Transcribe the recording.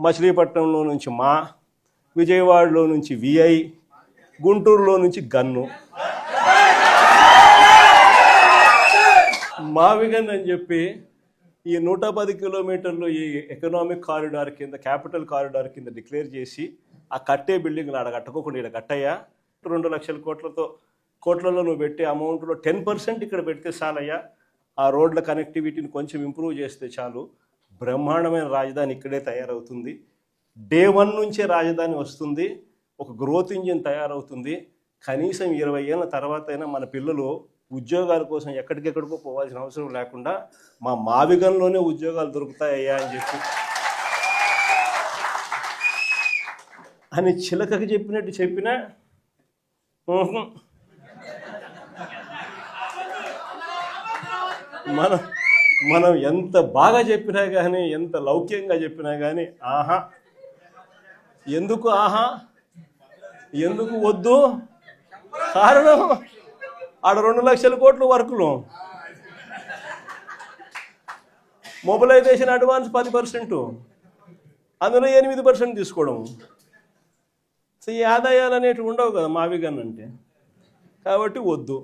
మచిలీపట్నంలో నుంచి మా, విజయవాడలో నుంచి విఐ, గుంటూరులో నుంచి గన్ను. మావిగన్ అని చెప్పి ఈ 110 కిలోమీటర్లు ఈ ఎకనామిక్ కారిడార్ కింద, క్యాపిటల్ కారిడార్ కింద డిక్లేర్ చేసి ఆ కట్టే బిల్డింగ్లు ఆడ కట్టుకోకుండా ఇక్కడ కట్టయ్యా, 2 లక్షల కోట్లలో నువ్వు పెట్టే అమౌంట్లో 10% ఇక్కడ పెడితే చాలయ్యా, ఆ రోడ్ల కనెక్టివిటీని కొంచెం ఇంప్రూవ్ చేస్తే చాలు, బ్రహ్మాండమైన రాజధాని ఇక్కడే తయారవుతుంది. డే 1 నుంచే రాజధాని వస్తుంది, ఒక గ్రోత్ ఇంజిన్ తయారవుతుంది. కనీసం 20 ఏళ్ళ తర్వాత అయినా మన పిల్లలు ఉద్యోగాల కోసం ఎక్కడికెక్కడికో పోవాల్సిన అవసరం లేకుండా మా మావిగన్లోనే ఉద్యోగాలు దొరుకుతాయ్యా అని చెప్పి అని చిలకకి చెప్పినట్టు చెప్పినా మనం ఎంత బాగా చెప్పినా కానీ, ఎంత లౌక్యంగా చెప్పినా కానీ ఆహా, ఎందుకు ఆహా, ఎందుకు వద్దు? కారణం ఆడ 2 లక్షల కోట్లు వర్కులు, మొబిలైజేషన్ అడ్వాన్స్ 10%, అందులో 8% తీసుకోవడం. సో ఈ ఆదాయాలు అనేటివి ఉండవు కదా మావిగన్ అంటే, కాబట్టి వద్దు.